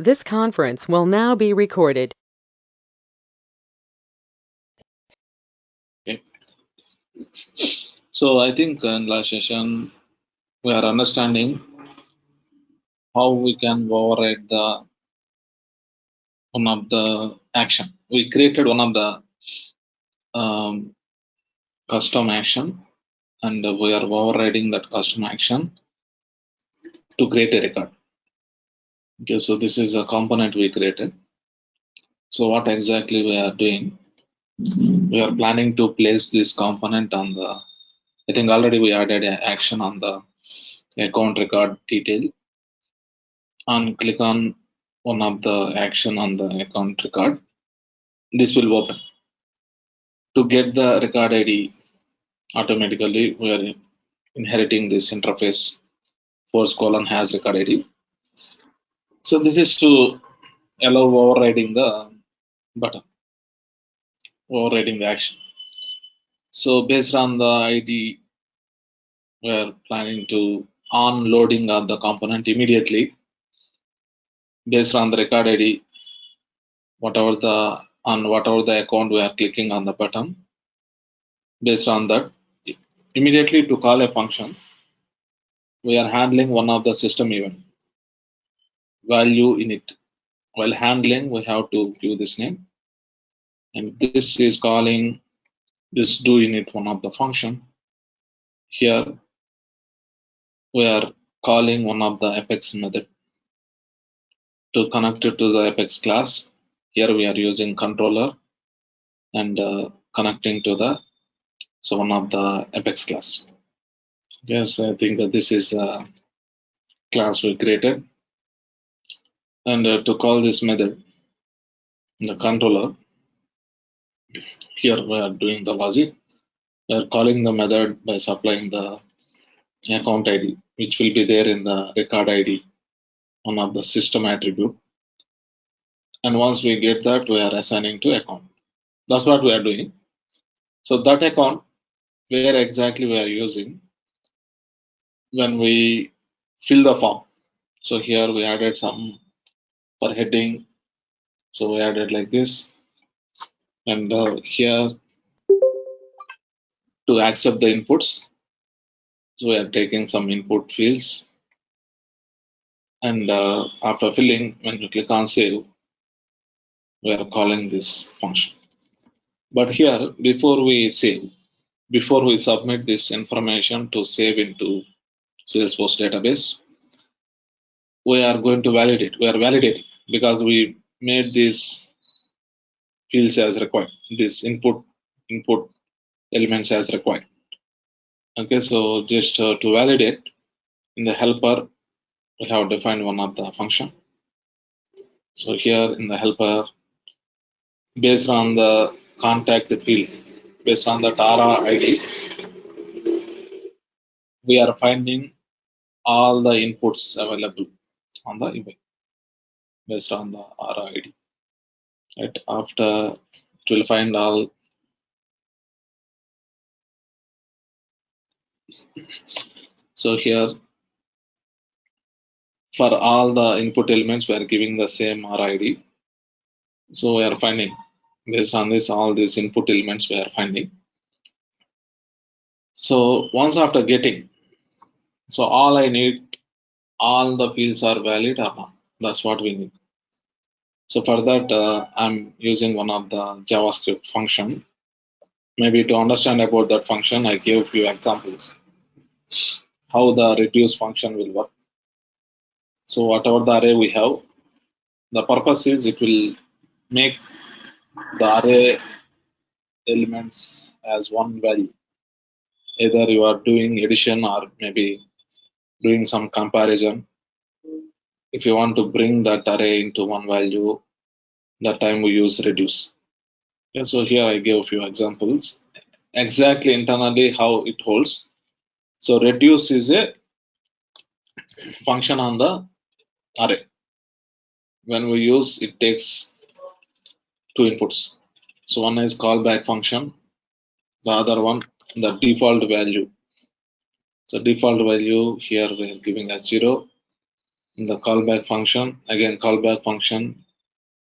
This conference will now be recorded. Okay. So I think in last session we are understanding how we can override the one of the action. We created one of the custom action, and we are overriding that custom action to create a record. Okay, so this is a component we created. So what exactly we are doing? We are planning to place this component on the. I think already we added an action on the account record detail, and click on one of the action on the account record. This will open. To get the record ID automatically, we are inheriting this interface force colon has record ID. So this is to allow overriding the button, overriding the action. So based on the ID, we are planning to on loading of the component immediately based on the record ID, whatever the account we are clicking on the button. Based on that, immediately to call a function, we are handling one of the system event value in it. While handling, we have to give this name, and this is calling this do init one of the function. Here we are calling one of the apex method to connect it to the apex class. Here we are using controller and connecting to the one of the apex class. Yes, I think that this is a class we created, and to call this method the controller. Here we are doing the logic. We are calling the method by supplying the account ID, which will be there in the record ID, one of the system attribute. And once we get that, we are assigning to account. That's what we are doing. So that account, where exactly we are using when we fill the form. So here we added some for heading. So we added like this. And here to accept the inputs. So we are taking some input fields. And after filling, when you click on save, we are calling this function. But here, before we save, before we submit this information to save into Salesforce database, we are going to validate. We are validating because we made these fields as required, this input elements as required. Okay, so just to validate, in the helper, we have defined one of the function. So here in the helper, based on the contact field, based on the Aura ID, we are finding all the inputs available on the event based on the Aura ID. Right after, it will find all. So here, for all the input elements, we are giving the same Aura ID. So we are finding based on this, all these input elements we are finding. So once after getting, so all I need, all the fields are valid or not. That's what we need. So for that, I'm using one of the JavaScript function. Maybe to understand about that function, I give a few examples how the reduce function will work. So whatever the array we have, the purpose is it will make the array elements as one value. Either you are doing addition or maybe doing some comparison. If you want to bring that array into one value, that time we use reduce. Okay, so here I give a few examples. Exactly internally how it holds. So reduce is a function on the array. When we use, it takes two inputs. So one is callback function, the other one the default value. So default value here we are giving as 0, In the callback function, again, callback function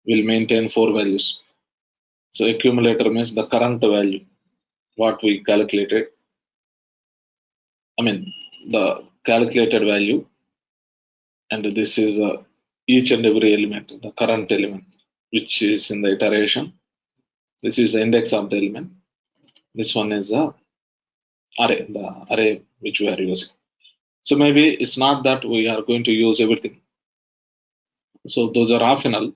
will maintain 4 values. So accumulator means the current value, what we calculated. I mean, the calculated value, and this is each and every element, the current element, which is in the iteration. This is the index of the element. This one is the array which we are using. So maybe it's not that we are going to use everything. So those are optional,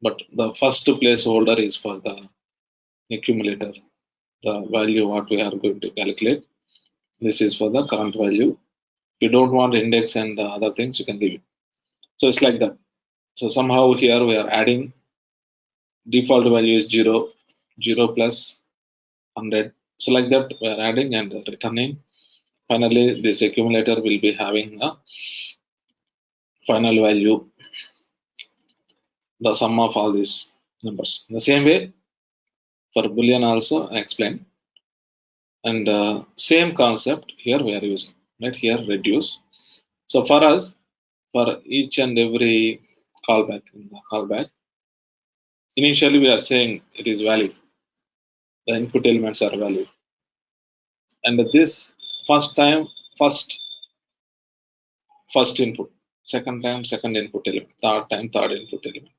but the first placeholder is for the accumulator, the value what we are going to calculate. This is for the current value. If you don't want index and other things, you can leave it. So it's like that. So somehow here we are adding default value is 0, 0 plus 100. So like that we are adding and returning. Finally, this accumulator will be having a final value, the sum of all these numbers. In the same way, for Boolean also I explained. And same concept here we are using, right? Here reduce. So for us, for each and every callback, initially we are saying it is valid. The input elements are valid. And this first time, first input, second time, second input element, third time, third input element.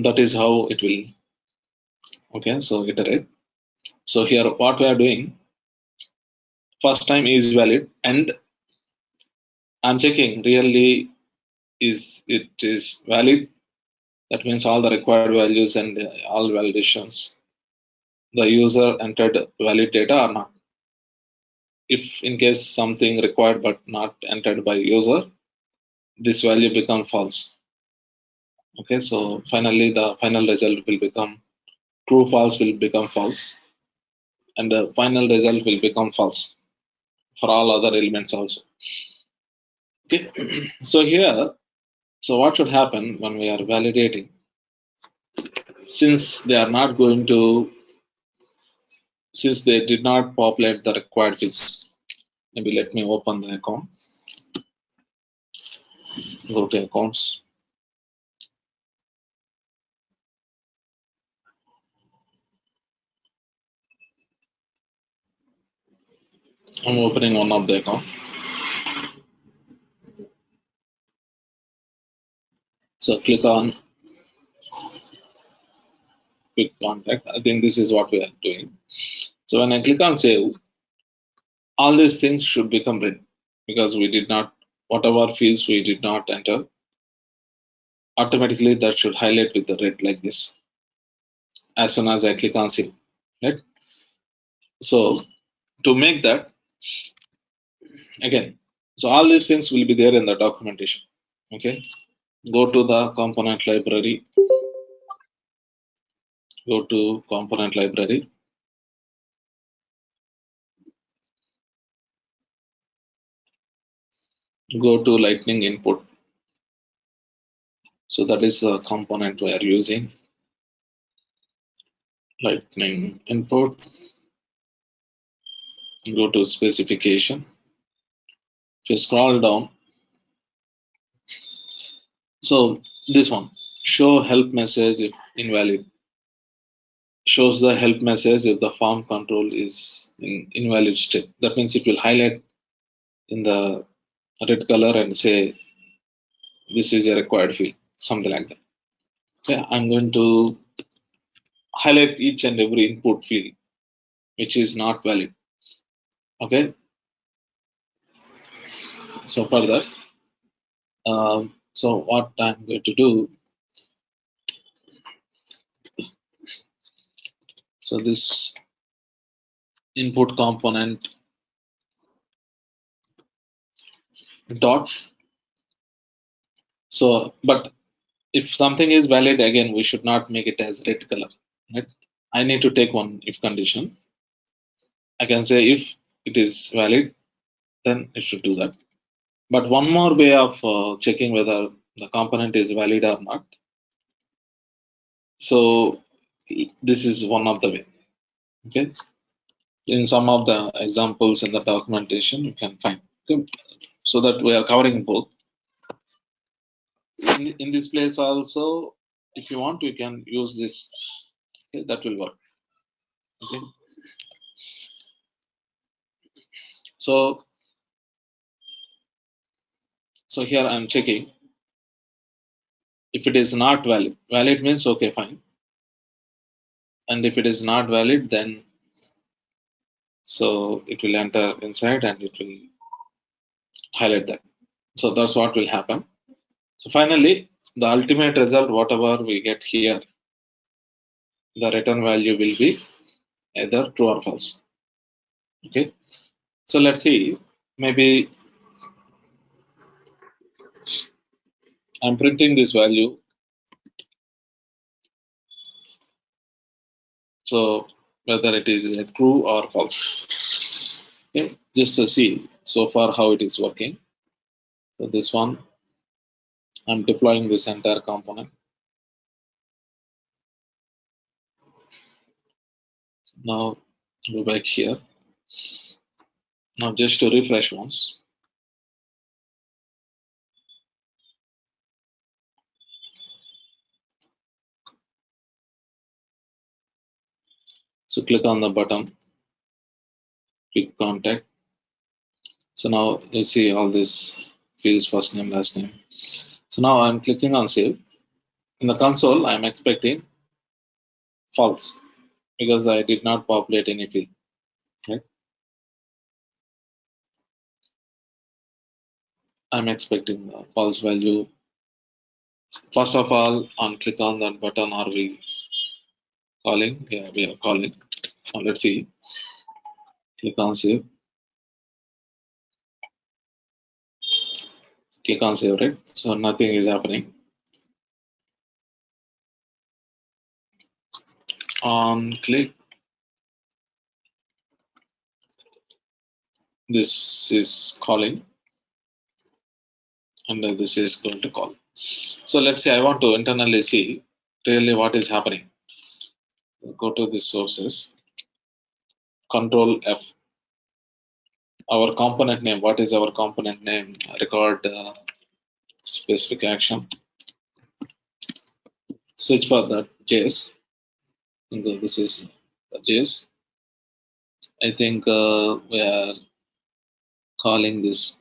That is how it will. Okay, so iterate. So here what we are doing, first time is valid, and I'm checking really is it is valid. That means all the required values and all validations, the user entered valid data or not. If in case something required but not entered by user, this value become false. Okay, so finally the final result will become true, false will become false, and the final result will become false for all other elements also. Okay, so here, so what should happen when we are validating? Since they are not going to, since they did not populate the required fields, maybe let me open the account, go to accounts. I'm opening one of the account. So click on quick contact. I think this is what we are doing. So when I click on save, all these things should become red because we did not, whatever fields we did not enter, automatically that should highlight with the red like this as soon as I click on save, right? So to make that, again, so all these things will be there in the documentation. Okay, go to the component library, go to component library, go to lightning input. So that is a component we are using, lightning input. Go to specification. If you scroll down, so this one, show help message if invalid, shows the help message if the form control is in invalid state. That means it will highlight in the red color and say this is a required field, something like that. Okay, I'm going to highlight each and every input field which is not valid. Okay, so further, so what I'm going to do, so this input component dot, so but if something is valid, again we should not make it as red color, right? I need to take one if condition. I can say if it is valid, then it should do that. But one more way of checking whether the component is valid or not, so this is one of the way. Okay, in some of the examples in the documentation you can find. Okay. So that we are covering both. In this place also, if you want, you can use this. Okay, that will work. Okay. So here I'm checking. If it is not valid, valid means okay, fine. And if it is not valid, then so it will enter inside and it will highlight that. So that's what will happen. So finally, the ultimate result, whatever we get here, the return value will be either true or false. Okay. So let's see. Maybe I'm printing this value. So whether it is true or false. Okay. Just to see so far how it is working. So this one, I'm deploying this entire component. Now go back here. Now just to refresh once. So click on the button, click contact. So now you see all this fields, first name, last name. So now I'm clicking on save. In the console, I'm expecting false because I did not populate any field. Right? I'm expecting the false value. First of all, click on that button. Are we calling? Yeah, we are calling. Now let's see. Click on save. Click on save, right? So nothing is happening. On click, this is calling, and this is going to call. So let's say I want to internally see really what is happening. Go to the sources, Control F. Our component name. What is our component name? Record specific action. Search for that JS. And this is the JS. I think we are calling this.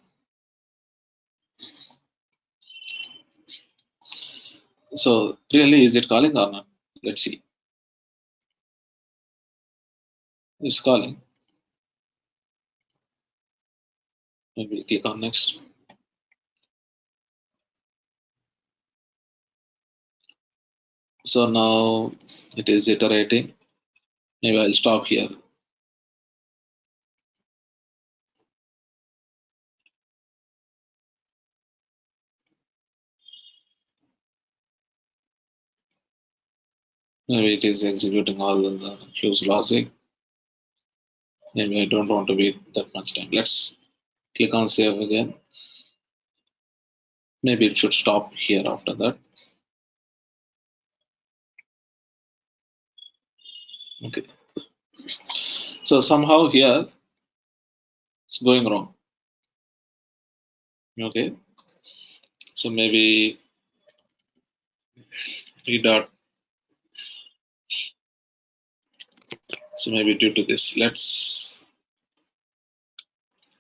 So really, is it calling or not? Let's see. It's calling. Maybe click on next. So now it is iterating. Maybe I'll stop here. Maybe it is executing all of the use logic. Maybe I don't want to wait that much time. Let's click on save again. Maybe it should stop here after that. Okay. So somehow here it's going wrong. Okay. So maybe e dot. So maybe due to this, let's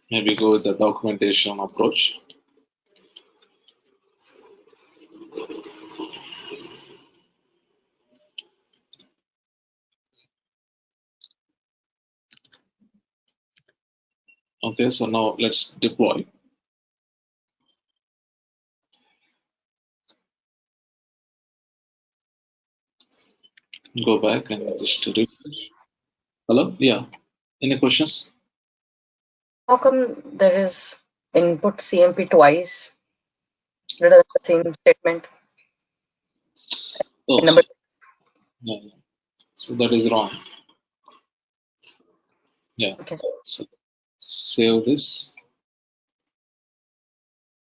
maybe go with the documentation approach. Okay, so now let's deploy. Go back and just refresh. Hello? Yeah. Any questions? How come there is input CMP twice written in the same statement? Oh, Number yeah. So that is wrong. Yeah. okay. So save this.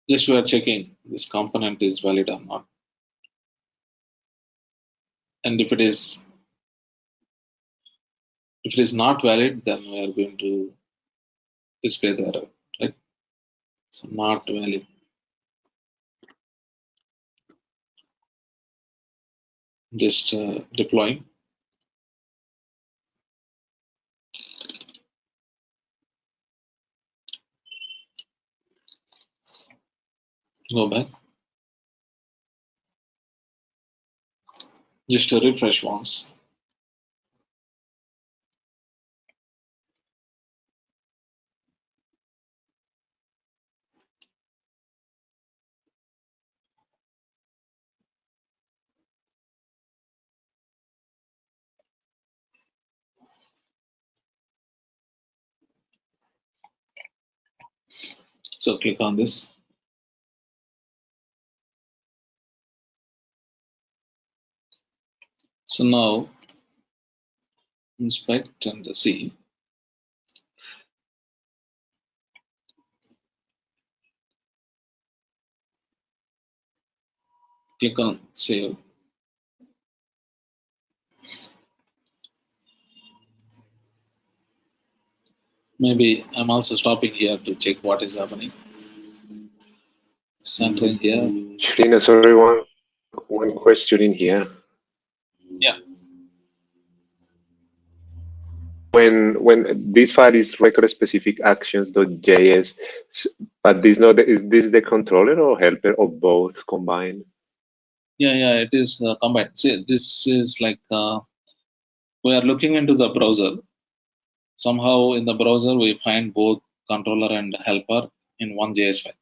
Just we are checking this component is valid or not. And if it is not valid, then we are going to display the error, right? So not valid. Just deploying. Go back. Just to refresh once. So click on this. So now inspect and see. Click on save. Maybe I'm also stopping here to check what is happening. Centering here. Shrina, sorry, one question in here. Yeah. When this file is record specific actions.js, but is this the controller or helper or both combined? Yeah, it is combined. See, this is like we are looking into the browser. Somehow in the browser we find both controller and helper in one JS file.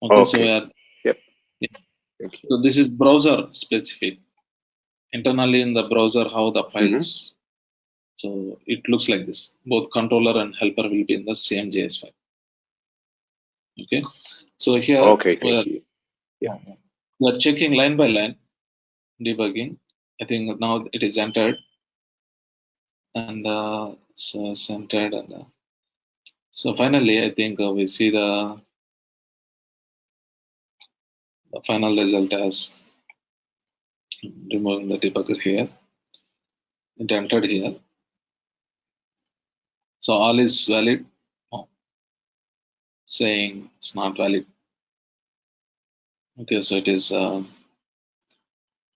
Okay. So we are. Yep. Yeah. Thank you. So this is browser specific. Internally in the browser, how the files. So it looks like this. Both controller and helper will be in the same JS file. Okay. So here Okay, thank you. Yeah. we are checking line by line, debugging. I think now it is entered, and so it's entered, and so finally I think we see the final result as removing the debugger here. It entered here. So all is valid. Oh, saying it's not valid. Okay, so it is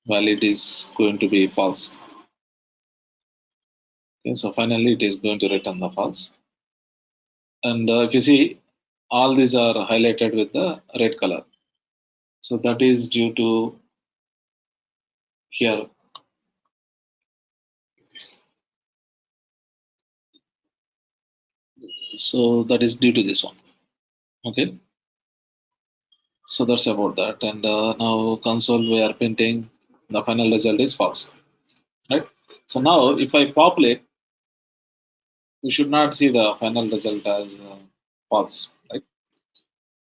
valid is going to be false. Okay, so finally it is going to return the false. And if you see, all these are highlighted with the red color. So that is due to here. So that is due to this one. Okay. So that's about that. And now console we are printing the final result is false. Right. So now if I populate, we should not see the final result as false. Right.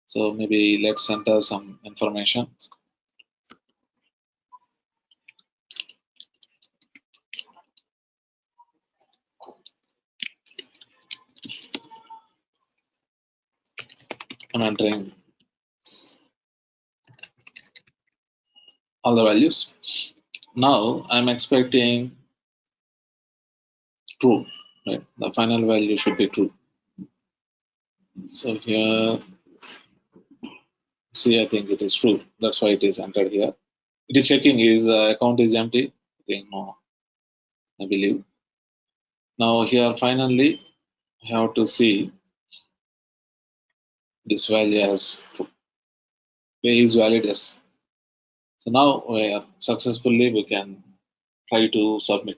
So maybe let's enter some information. I'm entering all the values. Now I'm expecting true, right? The final value should be true. So here, see, I think it is true. That's why it is entered here. It is checking his account is empty. I think no, I believe. Now here finally, I have to see this value as true. Okay, is valid as. So now we are successfully we can try to submit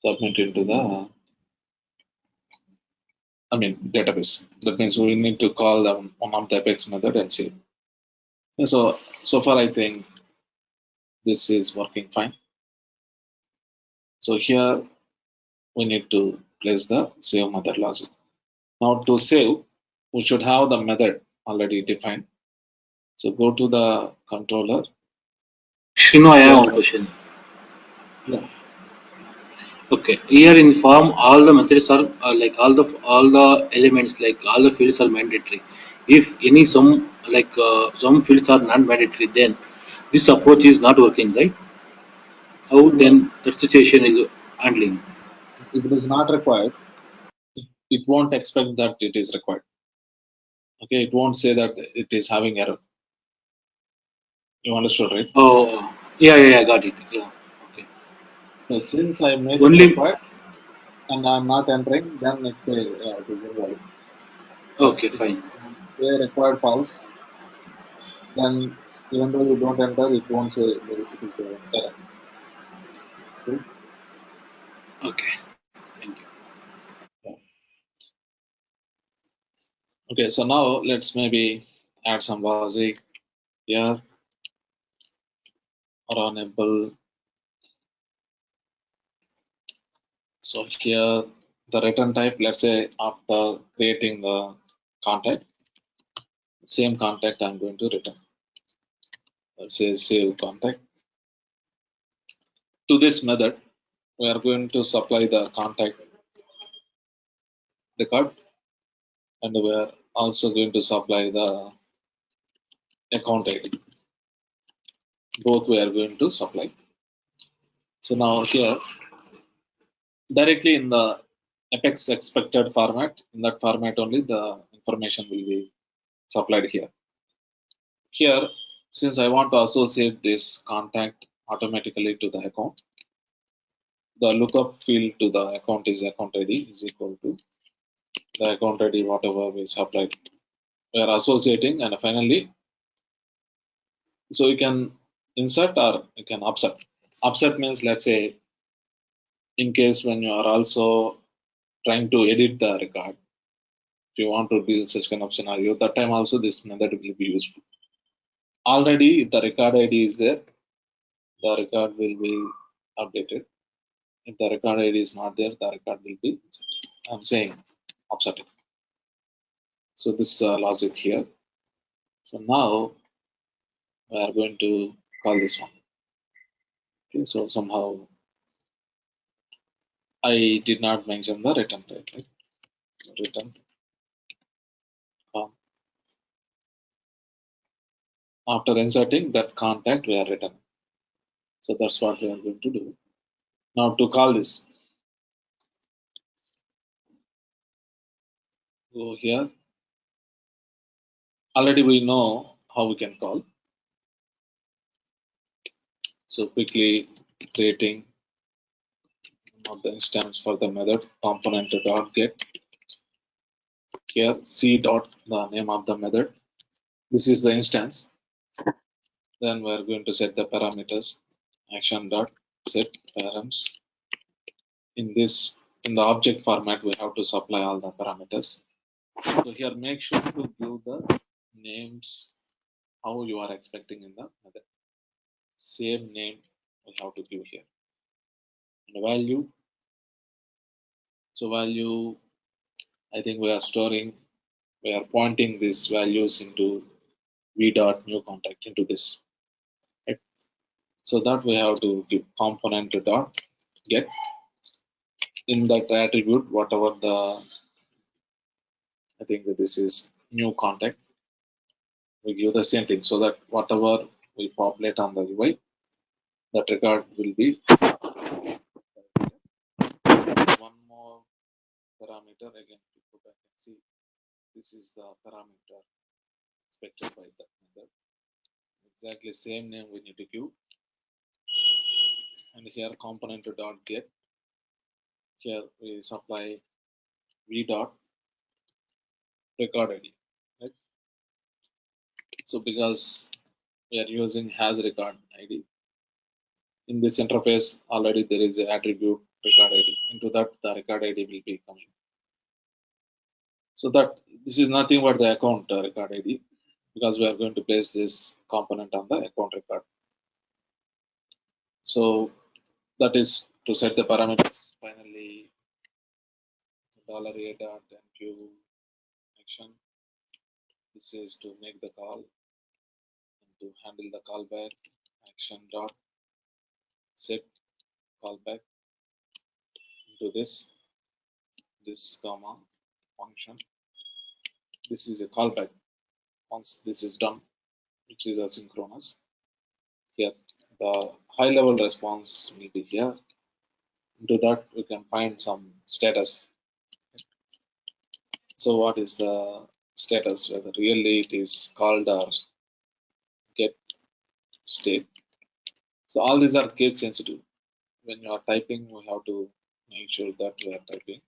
into the database. That means we need to call one of the Apex method and see. So far I think this is working fine. So here we need to place the save method logic. Now to save, we should have the method already defined. So go to the controller. Shino, I have one question. Yeah. Okay, here in form, all the methods are like all the elements, like all the fields are mandatory. If some fields are not mandatory, then this approach is not working, right? How then that situation is handling? If it is not required, it won't expect that it is required. Okay, it won't say that it is having error. You understood, right? Oh, yeah, got it. Yeah, okay. So since I made it Only required and I'm not entering, then it's a it is invalid. okay, If fine. say required false, then even though you don't enter, it won't say it is a error. Okay? Okay, thank you. Yeah. Okay, so now let's maybe add some logic here or enable. So here the return type, let's say after creating the contact, same contact I'm going to return. Let's say save contact. To this method, we are going to supply the contact record, and we are also going to supply the account ID. Both we are going to supply. So now here, directly in the Apex expected format, in that format only the information will be supplied here. Here, since I want to associate this contact automatically to the account, the lookup field to the account is account ID is equal to the account ID whatever we supplied. We are associating, and finally, so you can insert or you can upset. Upset means, let's say, in case when you are also trying to edit the record, if you want to deal such kind of scenario, that time also this method will be useful. Already the record ID is there, the record will be updated. If the record ID is not there, the record will be inserted. I'm saying upset it. So this logic here. So now we are going to call this one. Okay, so somehow I did not mention the return type, right? Return. After inserting that contact, we are returning. So that's what we are going to do. Now to call this, go here. Already we know how we can call. So quickly creating one of the instance for the method component dot get. Here c dot the name of the method. This is the instance. Then we are going to set the parameters. Action dot set params. In the object format, we have to supply all the parameters. So here make sure to give the names how you are expecting in the method. Same name we have to give here. And value. So value, I think we are pointing these values into v dot new contact into this. Right? So that we have to give component dot get in that attribute whatever the, I think that this is new contact. We give the same thing so that whatever we populate on the UI, that record will be one more parameter. Again, if you go back and see, this is the parameter expected by that method. Exactly same name we need to give. And here component dot get. Here we supply v dot record ID. Right? So because we are using has record ID, in this interface already there is an attribute record ID. Into that the record ID will be coming. So that this is nothing but the account record ID, because we are going to place this component on the account record. So that is to set the parameters. Finally, $a.enq action. This is to make the call and to handle the callback. Action dot set callback into this comma function. This is a callback. Once this is done, which is asynchronous, here the high level response will be here. Into that we can find some status. So what is the status, whether really it is called or get state. So all these are case sensitive. When you are typing, we have to make sure that we are typing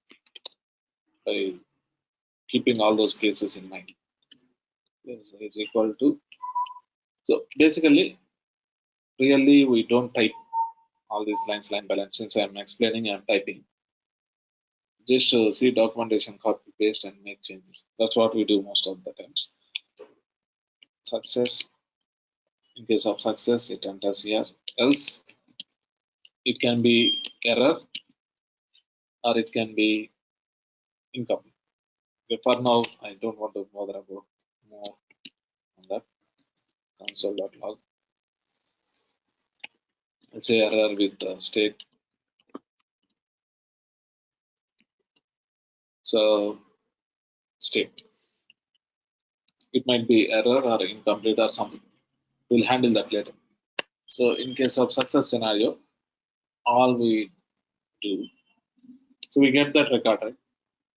by keeping all those cases in mind. This is equal to. So basically, really we don't type all these lines line by line. Since I'm explaining, I'm typing. Just see documentation, copy paste, and make changes. That's what we do most of the times. Success. In case of success, it enters here. Else, it can be error or it can be incomplete. Okay, for now, I don't want to bother about more on that. Console.log. Let's say error with state. So state. It might be error or incomplete or something. We'll handle that later. So in case of success scenario, all we do. So we get that record, right?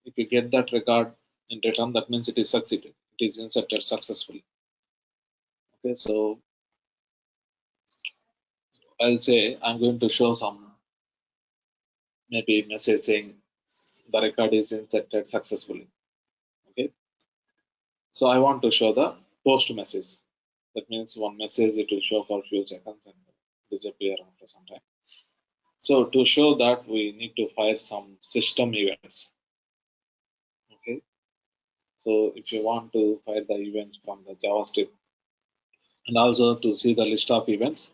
If we get that record in return, that means it is succeeded. It is inserted successfully. Okay, so I'll say I'm going to show some maybe message saying the record is inserted successfully. Okay, so I want to show the post message. That means one message it will show for a few seconds and disappear after some time. So to show that, we need to fire some system events. Okay, so if you want to fire the events from the JavaScript and also to see the list of events,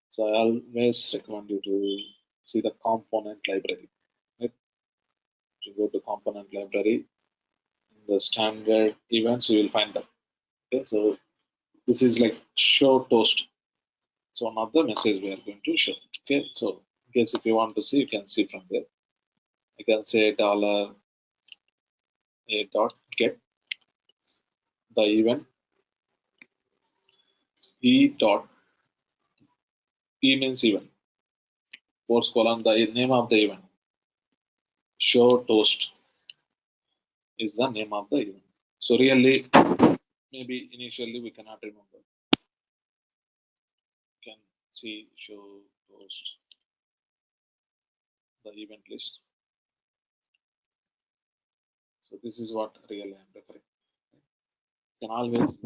so I always recommend you to see the component library. Right? If you go to component library, in the standard events, you will find that. Okay, so this is like show toast. It's one of the messages we are going to show. Okay, so in case if you want to see, you can see from there. I can say $a dot get the event e dot e means event. Force colon the name of the event. Show toast is the name of the event. So really, maybe initially we cannot remember. You can see show toast the event list. So this is what really I'm referring. You can always.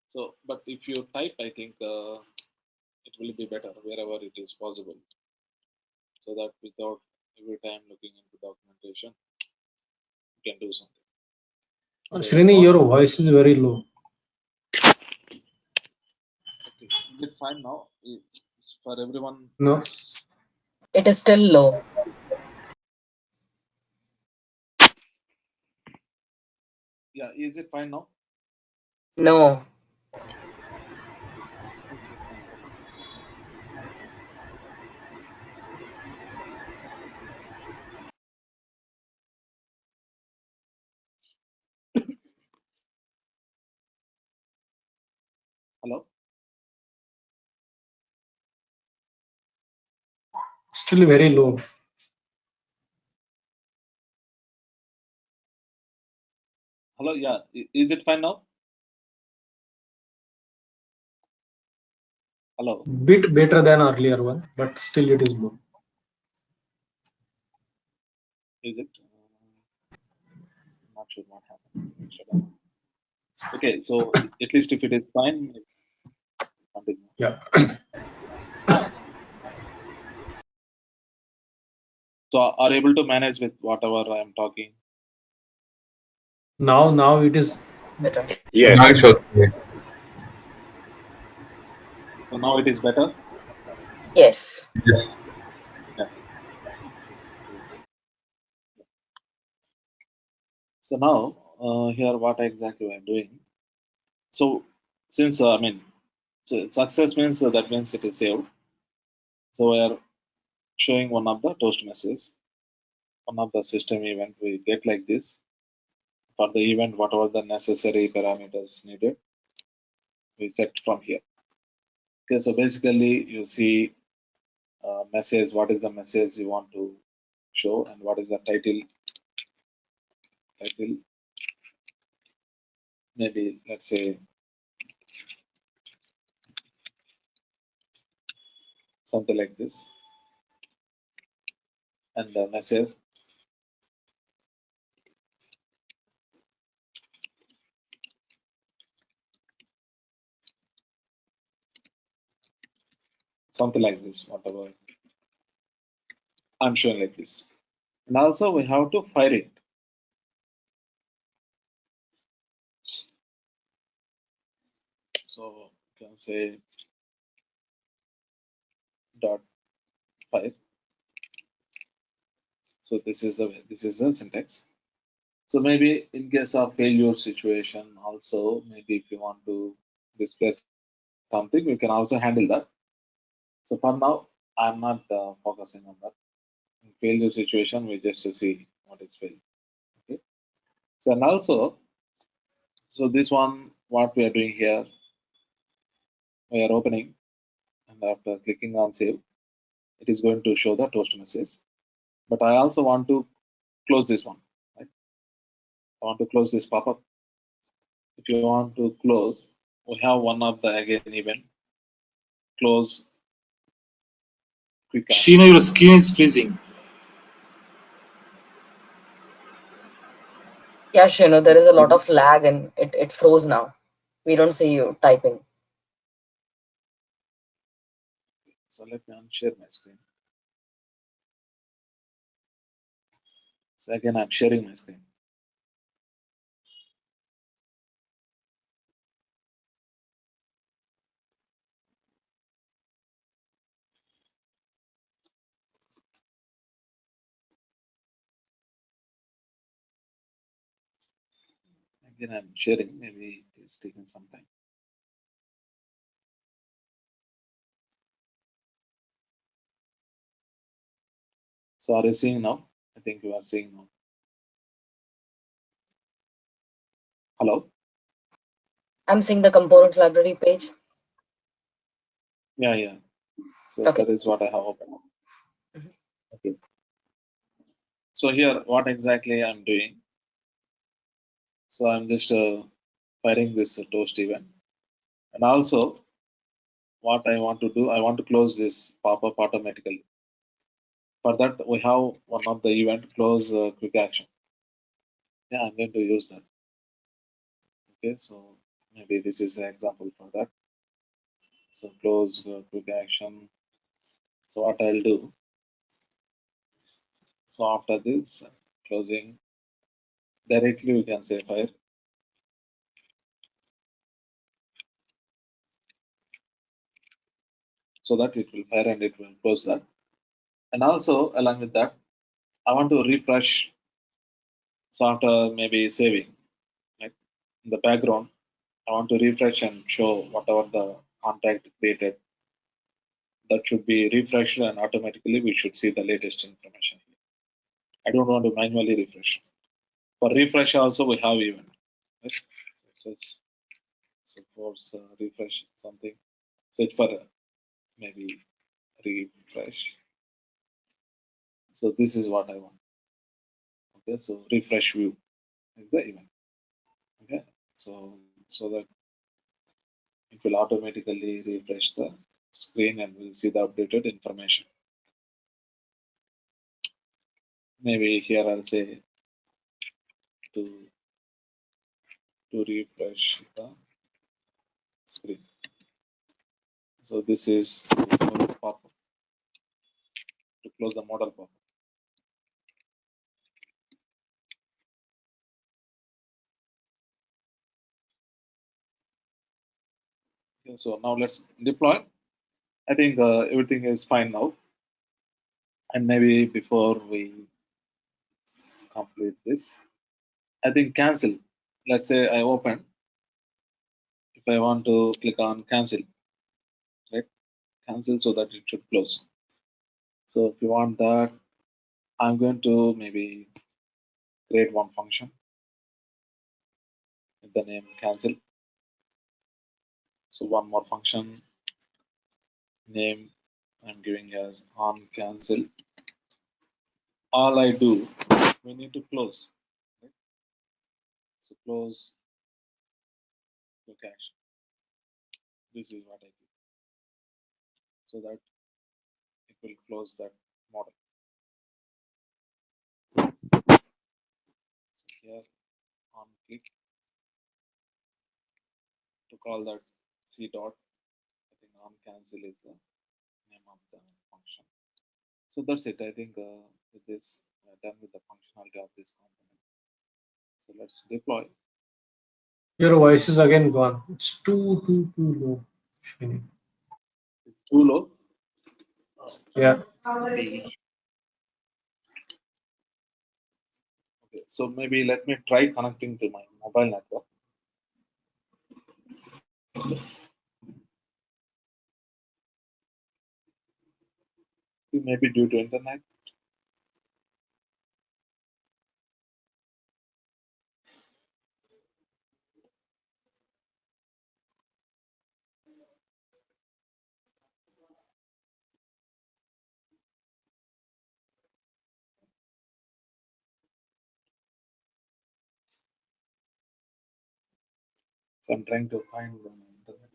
So, but if you type, I think it will be better wherever it is possible, so that without every time looking into documentation, you can do something. So Srini, your voice is very low. Okay. Is it fine now? Is for everyone? No. It is still low. Yeah, is it fine now? No. Hello? Still very low. Hello, yeah. Is it fine now? Hello? Bit better than earlier one, but still it is low. Is it? Not sure what happened. Okay, so at least if it is fine, continue. Yeah. So are able to manage with whatever I am talking? Now it is Better. Yes. Nice. Okay. So now it is better? Yes. Yeah. So now here what exactly I'm doing. So since I mean, so success means that means it is saved. So we are showing one of the toast messages, one of the system event we get like this. For the event, whatever the necessary parameters needed, we set from here. Okay, so basically you see message. What is the message you want to show, and what is the title. Maybe let's say something like this, and the message. Something like this, whatever I'm showing like this. And also we have to fire it. So you can say dot fire. So this is the syntax. So maybe in case of failure situation, also maybe if you want to display something, we can also handle that. So for now, I'm not focusing on that. In failure situation, we just see what is failed. Okay. So and also, so this one, what we are doing here, we are opening, and after clicking on save, it is going to show the toast message. But I also want to close this one. Right? I want to close this pop-up. If you want to close, we have one of the again event. Close quick action. Shino, your screen is freezing. Yeah, Shinu, there is a lot of lag and it froze now. We don't see you typing. So let me unshare my screen. So again, I'm sharing my screen. Again, I'm sharing. Maybe it's taking some time. So are you seeing now? I think you are seeing now. Hello? I'm seeing the component library page. Yeah. So Okay. that is what I have opened. Mhm. Okay. So here, what exactly I'm doing? So I'm just firing this toast event, and also what I want to do, I want to close this pop-up automatically. For that, we have one of the event close quick action. Yeah, I'm going to use that. Okay, so maybe this is an example for that. So close quick action. So what I'll do, so after this closing, directly we can say fire. So that it will fire and it will close that. And also along with that, I want to refresh. So after maybe saving, like in the background, I want to refresh and show whatever the contact created. That should be refreshed and automatically we should see the latest information. I don't want to manually refresh. For refresh also we have event. Right? Search. So for refresh something, search for maybe refresh. So this is what I want. Okay, so refresh view is the event. Okay, so that it will automatically refresh the screen and we'll see the updated information. Maybe here I'll say to refresh the screen. So this is pop-up to close the model pop-up. Okay, so now let's deploy. I think everything is fine now. And maybe before we complete this, I think cancel. Let's say I open. If I want to click on cancel, right? Cancel so that it should close. So if you want that, I'm going to maybe create one function with the name cancel. So one more function name I'm giving as on cancel. all I do, we need to close. Right? So close quick action. This is what I do, so that it will close that model. So here on click to call that C dot. I think on cancel is the name of the function. So that's it. I think with this, we're done with the functionality of this component. So let's deploy. Your voice is again gone. It's too low. Shiny. It's too low. Yeah. Okay, so maybe let me try connecting to my mobile network. Maybe due to internet. So I'm trying to find the internet.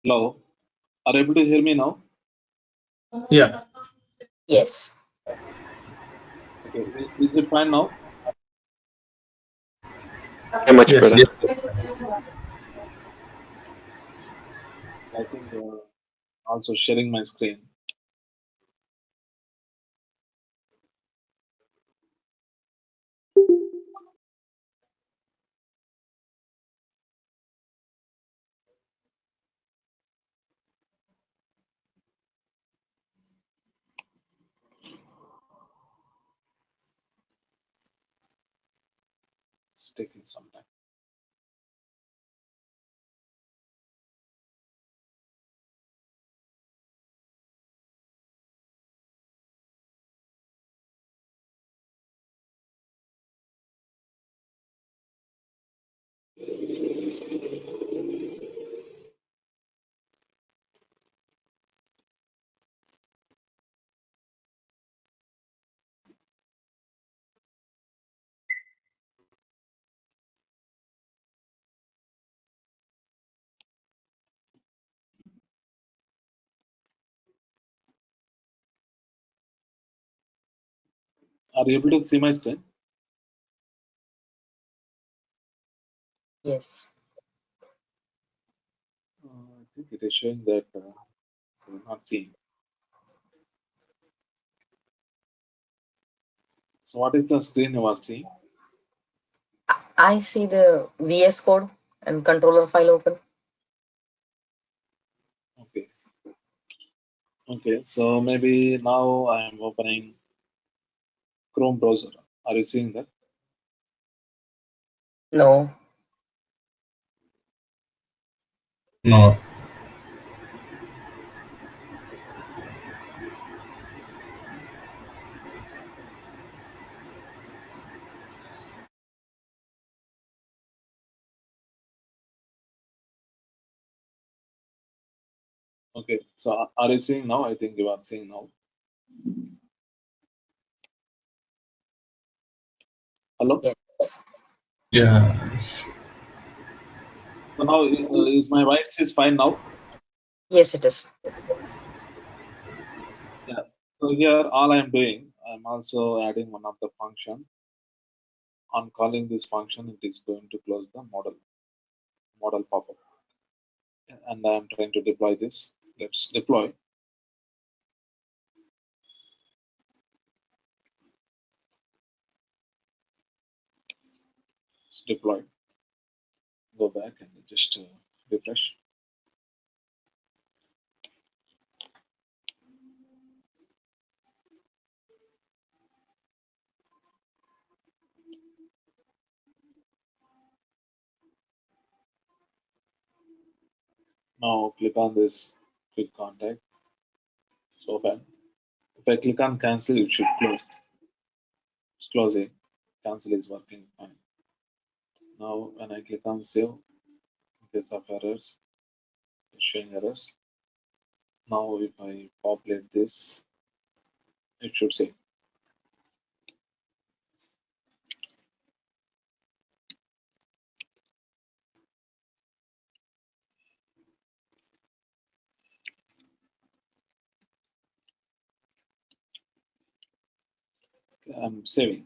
Hello, are you able to hear me now? Yeah. Yes. Okay, is it fine now? Much Yes. better. I think also sharing my screen. It's taking some time. Are you able to see my screen? Yes. I think it is showing that we're not seeing. So what is the screen you are seeing? I see the VS Code and controller file open. Okay. Okay, so maybe now I am opening Chrome browser. Are you seeing that? No. No. Okay, so are you seeing now? I think you are seeing now. Hello? Yes. Yeah. So now is my voice is fine now? Yes, it is. Yeah. So here all I am doing, I'm also adding one of the function. On calling this function, it is going to close the model pop-up. And I am trying to deploy this. Let's deploy. It's deployed. Go back and just refresh. Now click on this quick contact. It's open. If I click on cancel, it should close. It's closing. Cancel is working fine. Now when I click on save, in case of errors, it's showing errors. Now if I populate this, it should save. I'm saving.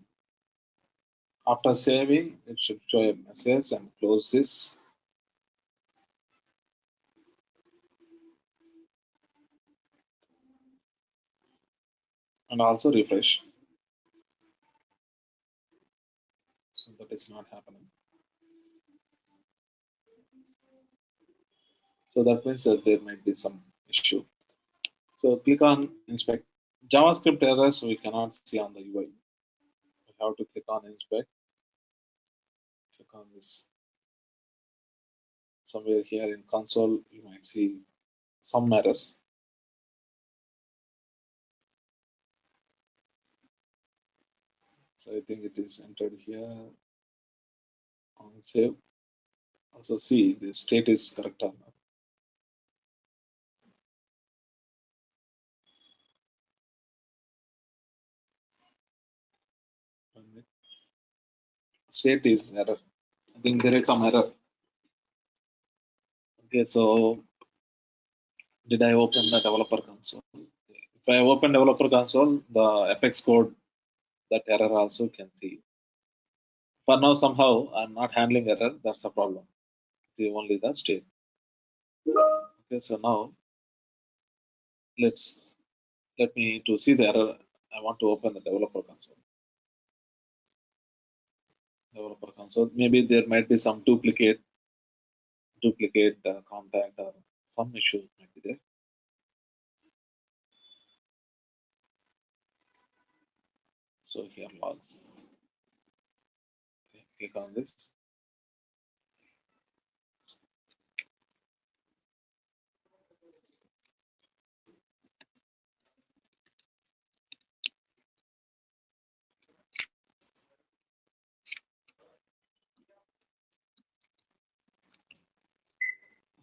After saving, it should show a message and close this. And also refresh. So that is not happening. So that means that there might be some issue. So click on inspect. JavaScript errors we cannot see on the UI. We have to click on inspect. Click on this. Somewhere here in console, you might see some errors. So I think it is entered here on save. Also see the state is correct or not. State is error. I think there is some error. Okay, so did I open the developer console? If I open developer console, the Apex code, that error also can see. For now, somehow I'm not handling error. That's the problem. See only the state. Okay, so now let me to see the error. I want to open the developer console. Developer console. Maybe there might be some duplicate contact or some issue might be there. So here logs. Okay, click on this.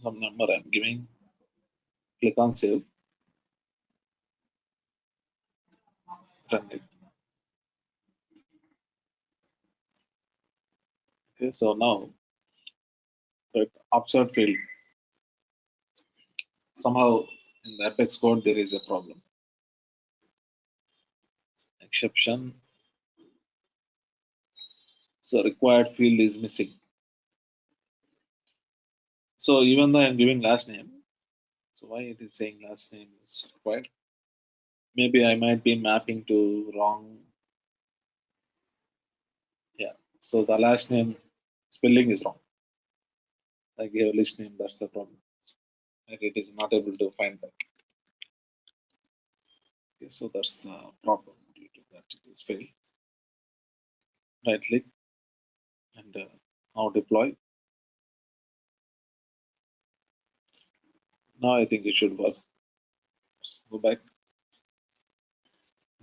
Some number I'm giving. Click on save. Run it. Okay, so now that observed field. Somehow in the Apex code there is a problem. Exception. So required field is missing. So even though I'm giving last name, so why it is saying last name is required? Maybe I might be mapping to wrong. Yeah. So the last name spelling is wrong. I gave a list name. That's the problem. Like it is not able to find that. Okay, so that's the problem due to that it is failed. Right click and now deploy. Now I think it should work. Let's go back.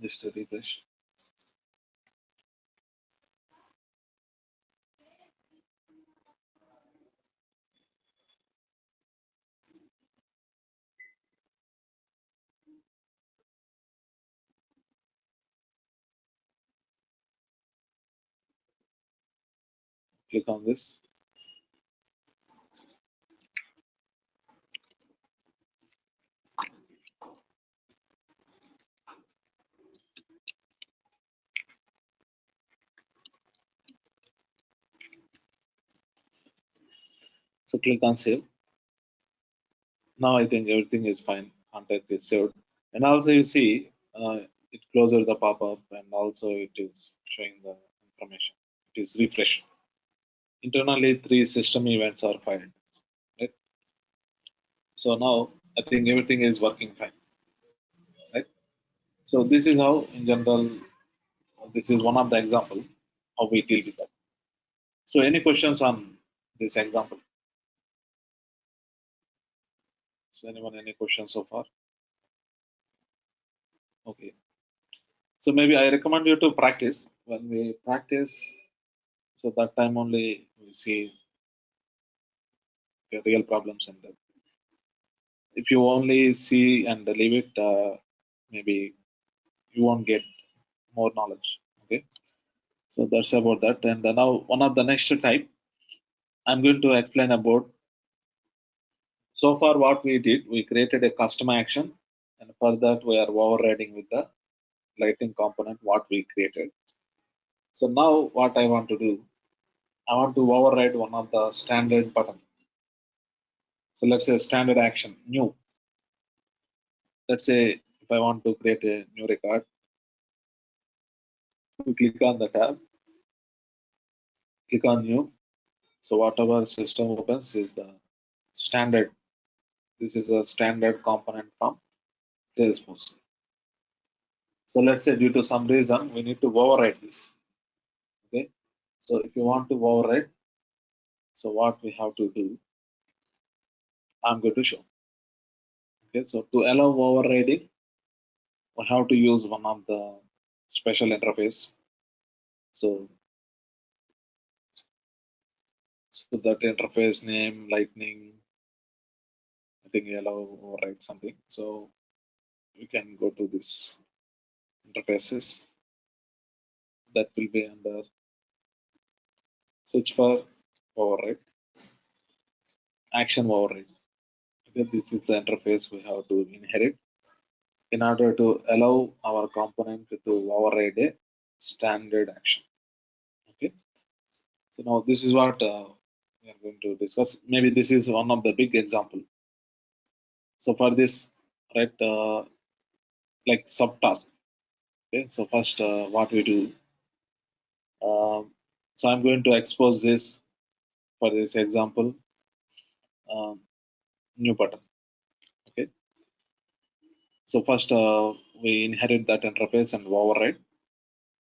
Just a refresh. Click on this. So click on save. Now I think everything is fine. Contact is saved. And also you see it closes the pop-up and also it is showing the information. It is refreshed. Internally, 3 system events are filed. Right? So now I think everything is working fine. Right? So this is how, in general, this is one of the example how we deal with that. So any questions on this example? So anyone, any questions so far? Okay. So maybe I recommend you to practice. When we practice, so that time only we see the real problems. And if you only see and leave it, maybe you won't get more knowledge. Okay. So that's about that. And now one of the next type, I'm going to explain about. So far what we did, we created a custom action, and for that we are overriding with the Lightning component what we created. So now what I want to do, I want to override one of the standard button. So let's say standard action, new. Let's say if I want to create a new record, we click on the tab, click on new. So whatever system opens is the standard. This is a standard component from Salesforce. So let's say due to some reason we need to override this. Okay. So if you want to override, so what we have to do, I'm going to show. Okay. So to allow overriding, we have to use one of the special interface. So that interface name Lightning, I think allow override something. So we can go to this interfaces that will be under search for override, action override. Okay, this is the interface we have to inherit in order to allow our component to override a standard action. Okay, so now this is what we are going to discuss. Maybe this is one of the big example. So for this, right, like subtask. Okay, so first what we do. So I'm going to expose this for this example, new button. Okay. So first we inherit that interface and override,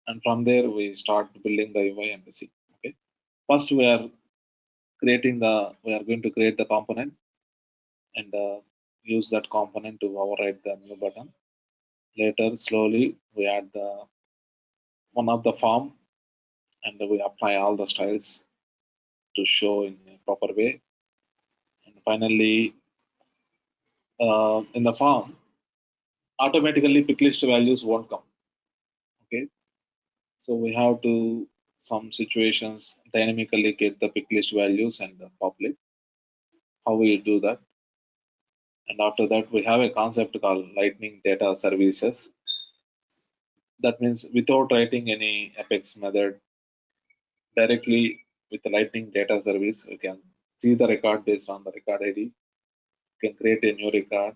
and from there we start building the UI and the C. Okay. First we are going to create the component and use that component to override the new button. Later, slowly we add the one of the form and we apply all the styles to show in a proper way. And finally, in the form, automatically pick list values won't come. Okay, so we have to some situations dynamically get the pick list values and populate. How we do that? And after that, we have a concept called Lightning Data Services. That means without writing any Apex method, directly with the Lightning Data Service, we can see the record based on the record ID. We can create a new record.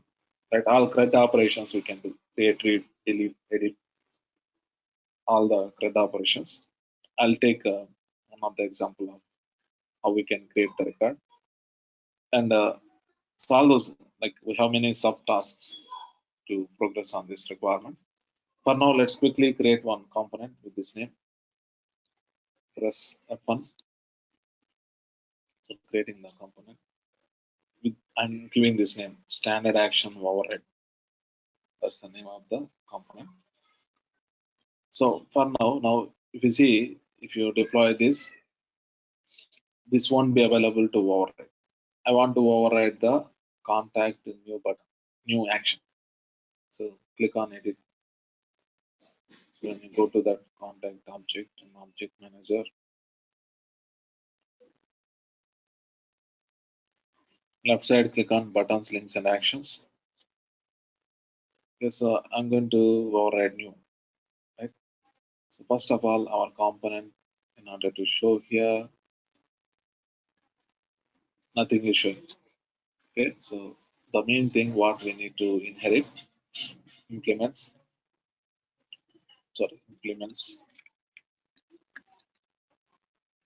Right, all CRUD operations we can do: create, read, delete, edit, all the CRUD operations. I'll take one of the example of how we can create the record. And so all those, like we have many subtasks to progress on this requirement. For now, let's quickly create one component with this name. Press F1. So creating the component. I'm giving this name, standard action override. That's the name of the component. So for now if you see, if you deploy this won't be available to override. I want to override the contact new button, new action. So click on edit. So when you go to that contact object and object manager, left side click on buttons, links and actions. Okay, so I'm going to override new, right? So first of all, our component, in order to show here, nothing is showing. Okay, so the main thing what we need to inherit implements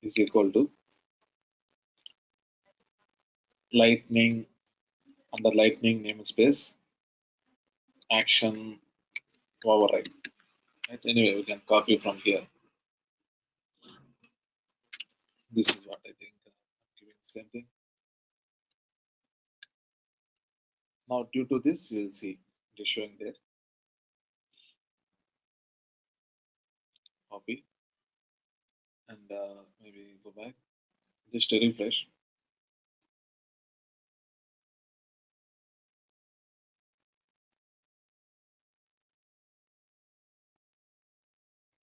is equal to lightning under lightning namespace action override. Right? Anyway, we can copy from here. This is what I think. Giving the same thing. Now, due to this, you will see it is showing there. Copy and maybe go back. Just a refresh.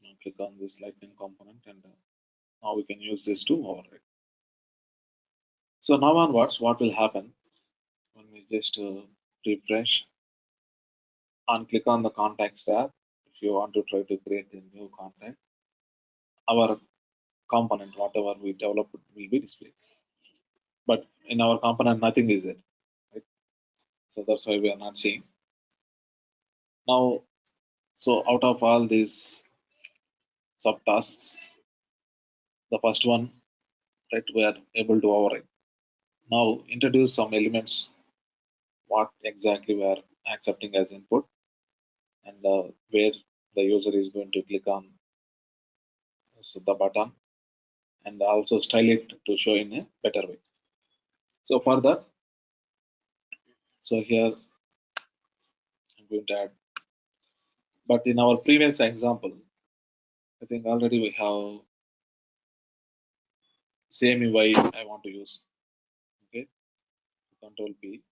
Now click on this lightning component, and now we can use this to override. So now onwards, what will happen when we just refresh and click on the contacts tab? If you want to try to create a new contact, our component, whatever we developed, will be displayed. But in our component, nothing is there. Right? So that's why we are not seeing. Now, so out of all these subtasks, the first one, right, we are able to override. Now introduce some elements, what exactly we are accepting as input, and where the user is going to click on the button, and also style it to show in a better way. So for that, so here I'm going to add, but in our previous example, I think already we have same UI I want to use. Okay, Control P.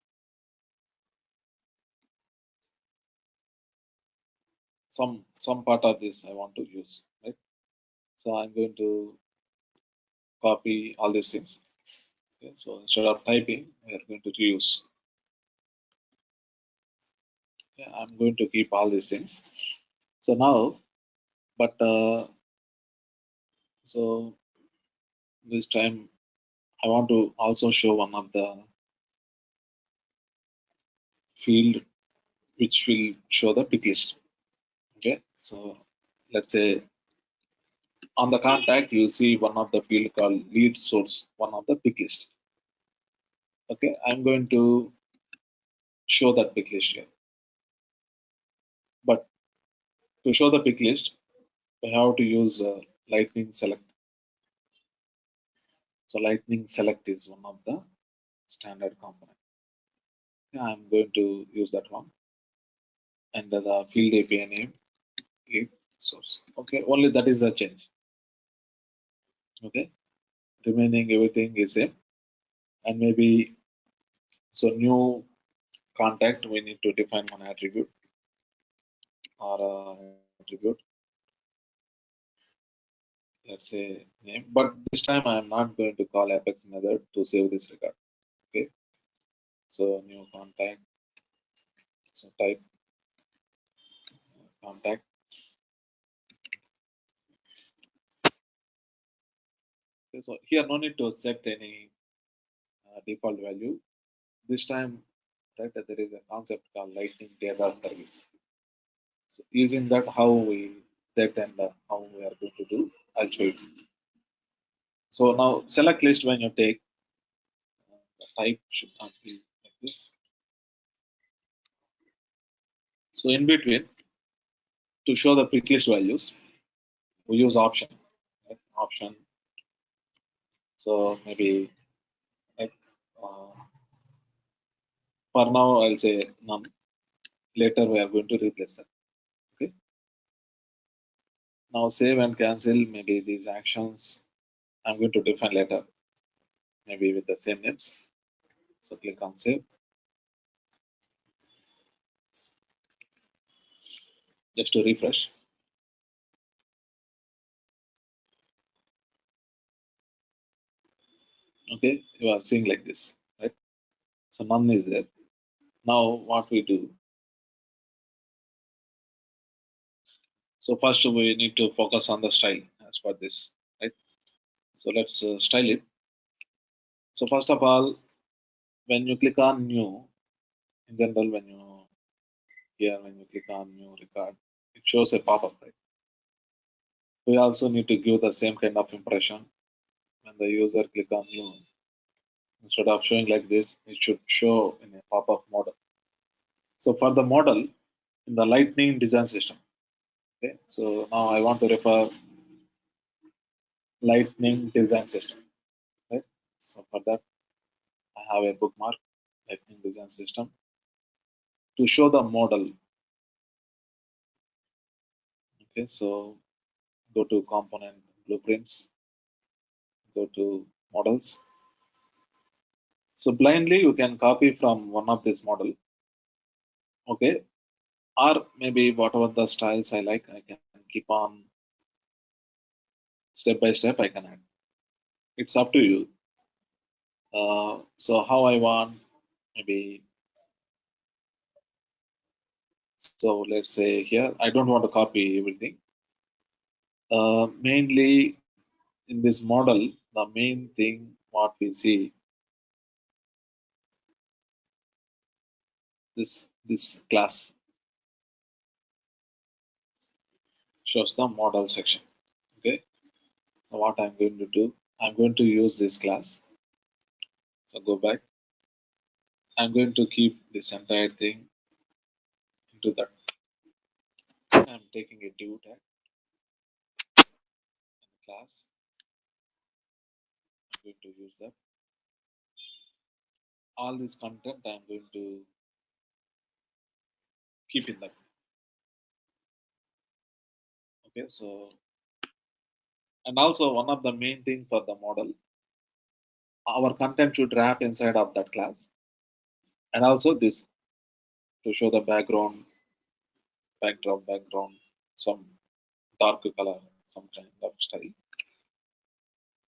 Some part of this I want to use, right? So I'm going to copy all these things. Okay, so instead of typing, we are going to reuse. Yeah, I'm going to keep all these things. So now, but so this time I want to also show one of the field which will show the pick list. Okay, so let's say on the contact you see one of the field called lead source, one of the pick list. Okay, I'm going to show that pick list here. But to show the pick list, we have to use lightning select. So lightning select is one of the standard component. Yeah, I'm going to use that one. And the field API name lead source. Okay, only that is the change. Okay, remaining everything is same. And maybe so new contact, we need to define one attribute or attribute. Let's say name, but this time I am not going to call apex method to save this record. Okay, so new contact. So type contact. Okay, so here no need to set any default value. This time, right, there is a concept called lightning data service. So using that, how we set and how we are going to do, I'll show you. So now select list when you take, the type should not be like this. So in between, to show the pick list values, we use option. Right? Option. So maybe like, for now I'll say none. Later we are going to replace that. Okay. Now save and cancel. Maybe these actions I'm going to define later. Maybe with the same names. So click on save. Just to refresh. Okay, you are seeing like this, right? So none is there. Now what we do? So first we need to focus on the style as per this, right? So let's style it. So first of all, when you click on new, In general, when you click on new record, it shows a pop-up, right? We also need to give the same kind of impression when the user click on new. Instead of showing like this, it should show in a pop-up model. So for the model in the Lightning design system, okay. So now I want to refer Lightning design system, right? So for that, I have a bookmark, Lightning design system, to show the model. Okay, so go to component blueprints, go to models. So blindly you can copy from one of this model, okay, or maybe whatever the styles I like, I can keep on step by step. I can add. It's up to you. So how I want, maybe. So let's say here I don't want to copy everything. Mainly in this model, the main thing what we see, this class shows the model section. Okay, so what I'm going to do, I'm going to use this class. So go back. I'm going to keep this entire thing into that. I'm taking a div tag and class. I'm going to use that. All this content I'm going to keep in that. Okay, so and also one of the main thing for the model, our content should wrap inside of that class, and also this to show the background, some dark color, some kind of style.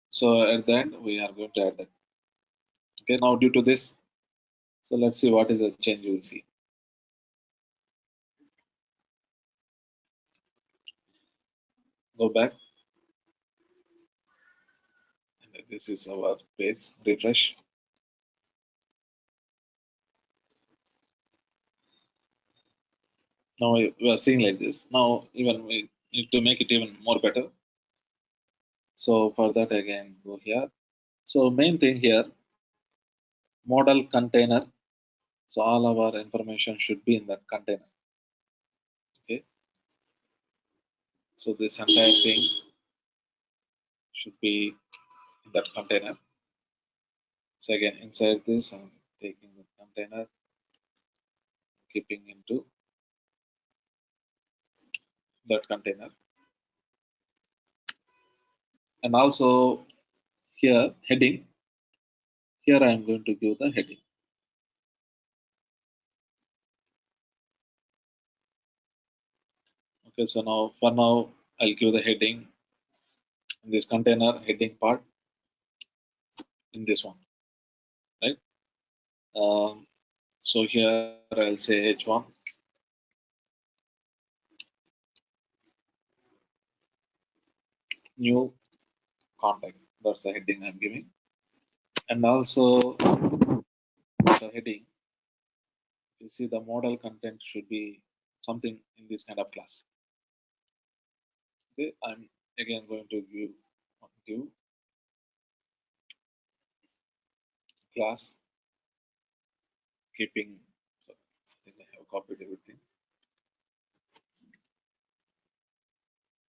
So at the end we are going to add that. Okay, now due to this, so let's see what is the change you will see. Go back. And this is our page. Refresh. Now we are seeing like this. Now even we need to make it even more better. So for that again go here. So main thing here, model container. So all our information should be in that container. Okay. So this entire thing should be in that container. So again inside this I'm taking the container, keeping into that container. And also here heading. Here I am going to give the heading. Okay, so now for now I'll give the heading in this container heading part in this one, right? So here I'll say H1. New contact. That's the heading I'm giving. And also the heading, you see the model content should be something in this kind of class. Okay, I'm again going to give class, keeping, so I think I have copied everything.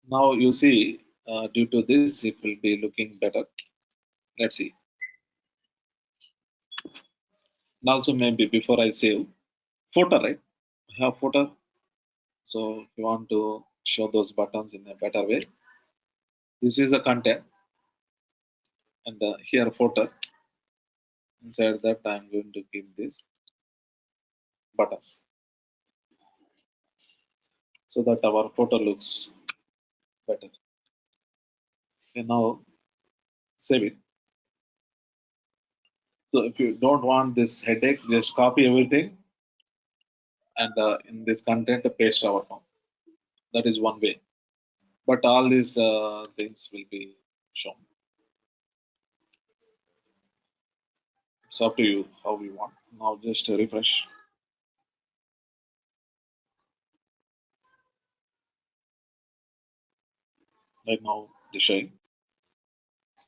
Now you see, due to this, it will be looking better. Let's see. And also maybe before I save, footer, right? I have footer. So if you want to show those buttons in a better way, this is the content, and here footer. Inside that, I'm going to give this buttons, so that our photo looks better. Okay, now save it. So if you don't want this headache, just copy everything and in this content paste our form. That is one way. But all these things will be shown. It's up to you how you want. Now just refresh. right now it is showing.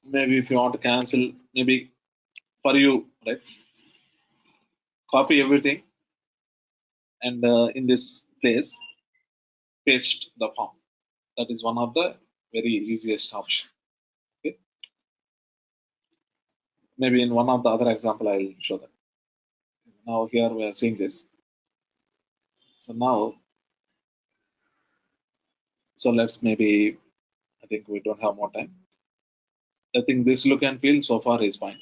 Maybe if you want to cancel, maybe for you, right? Copy everything and in this place paste the form. That is one of the very easiest option. Okay. Maybe in one of the other example I will show that. Now here we are seeing this. So now, so let's maybe, I think we don't have more time. I think this look and feel so far is fine.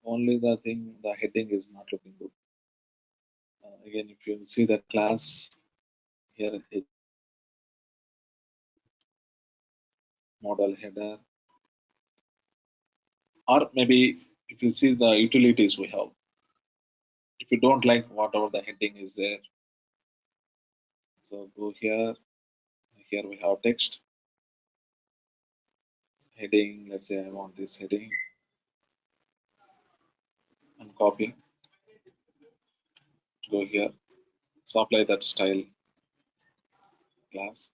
Only the thing, the heading is not looking good. Again, if you see the class here, it model header, or maybe if you see the utilities we have, if you don't like whatever the heading is there, so go here. Here we have text heading. Let's say I want this heading and copy. Go here, so apply that style class.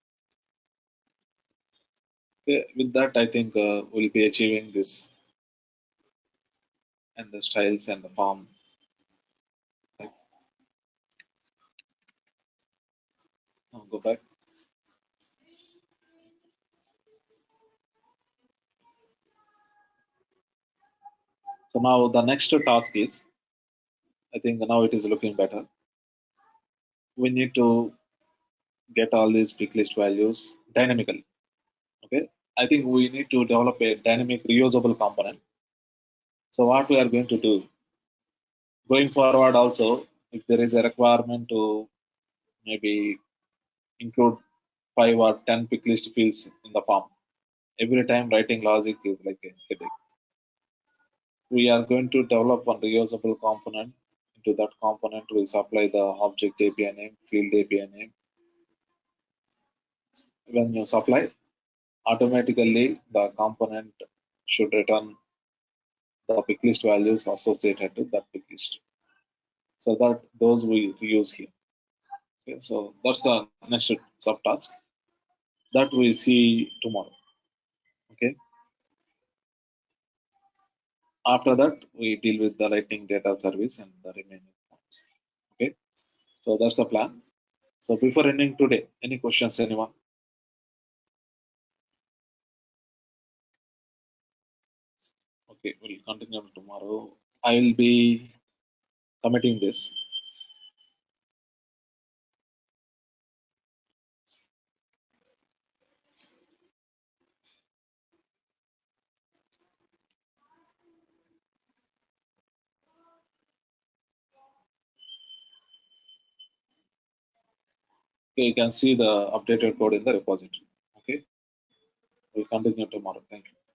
Okay, with that, I think we'll be achieving this and the styles and the form. Now go back. So now the next task is, I think now it is looking better. We need to get all these pick list values dynamically. Okay, I think we need to develop a dynamic reusable component. So what we are going to do going forward also, if there is a requirement to maybe include 5 or 10 pick list fields in the form, every time writing logic is like a headache. We are going to develop one reusable component. Into that component, we supply the object API name, field API name. When you supply, automatically the component should return the pick list values associated to that pick list. So that those we reuse here. Okay, so that's the next subtask that we see tomorrow. Okay. After that, we deal with the Lightning data service and the remaining points. Okay. So that's the plan. So before ending today, any questions, anyone? Okay, we'll continue tomorrow. I will be committing this. Okay, you can see the updated code in the repository. Okay, we'll continue tomorrow. Thank you.